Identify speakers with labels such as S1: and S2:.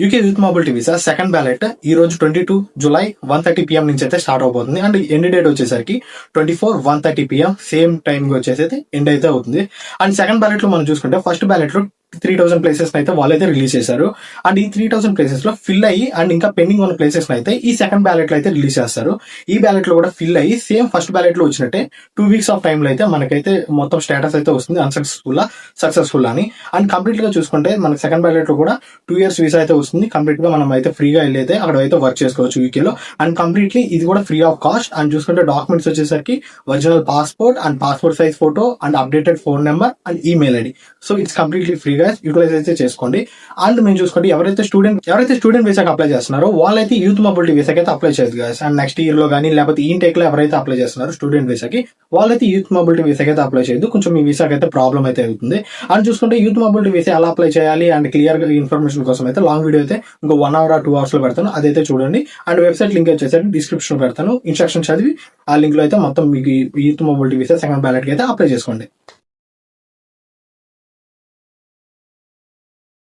S1: UK youth mobility visa second ballot ఈ రోజు 22 July 1:30 PM నుంచి అయితే స్టార్ట్ అవబోతుంది. అండ్ ఎండ్ డేట్ వచ్చేసరికి 24 1:30 PM సేమ్ టైం వచ్చేసి ఎండ్ అయితే అవుతుంది. అండ్ సెకండ్ బ్యాలెట్ లో మనం చూసుకుంటే ఫస్ట్ బ్యాలెట్ లో 3000 ప్లేసెస్ అయితే వాళ్ళైతే రిలీజ్ చేశారు. అండ్ ఈ 3000 ప్లేసెస్ లో ఫిల్ అయ్యి అండ్ ఇంకా పెండింగ్ ఉన్న ప్లేసెస్ అయితే ఈ సెకండ్ బ్యాలెట్ లో అయితే రిలీజ్ చేస్తారు. ఈ బ్యాలెట్ లో కూడా ఫిల్ అయ్యి సేమ్ ఫస్ట్ బ్యాలెట్ లో వచ్చినట్టే 2 weeks ఆఫ్ టైం లో అయితే మనకైతే మొత్తం స్టేటస్ అయితే వస్తుంది సక్సెస్ఫుల్ అని. అండ్ కంప్లీట్ గా చూసుకుంటే మనకి సెకండ్ బ్యాలెట్ లో కూడా 2 years వీసా అయితే వస్తుంది. కంప్లీట్ గా మనం అయితే ఫ్రీగా వెళ్ళి అయితే అక్కడ అయితే వర్క్ చేసుకోవచ్చు యూకేలో. అండ్ కంప్లీట్లీ ఇది కూడా ఫ్రీ ఆఫ్ కాస్ట్. అండ్ చూసుకుంటే డాక్యుమెంట్స్ వచ్చేసరికి original passport and passport size photo and updated phone number and email ID. So it's completely ఫ్రీగా యూటిలైజ్ అయితే చేసుకోండి. అండ్ మేము చూసుకోండి ఎవరైతే స్టూడెంట్ వీసాకి అప్లై చేస్తున్నారో వాళ్ళైతే యూత్ మొబిలిటీ వీసాకి అయితే అప్లై చేయదు గాయస్. అండ్ నెక్స్ట్ ఇయర్ లో కానీ లేకపోతే ఈ టెక్ లో ఎవరైతే అప్లై చేస్తున్నారో స్టూడెంట్ వీసాకి వాళ్ళైతే యూత్ మొబిలిటీ వీసాకి అయితే అప్లై చేయదు. కొంచెం మీ వీసాకి అయితే ప్రాబ్లం అయితే అవుతుంది. అండ్ చూసుకుంటే యూత్ మొబిలిటీ వీసా ఎలా అప్లై చేయాలి అండ్ క్లియర్ ఇన్ఫర్మేషన్ కోసం అయితే లాంగ్ వీడియో అయితే ఇంకో 1 hour or 2 hours లో పెడతాను, అదైతే చూడండి. అండ్ వెబ్సైట్ లింక్ వచ్చేసరికి డిస్క్రిప్షన్ లో పెడతాను. ఇన్స్ట్రక్షన్ చదివి ఆ లింక్ లో అయితే మొత్తం మీకు youth mobility visa second ballot కి అయితే అప్లై చేసుకోండి.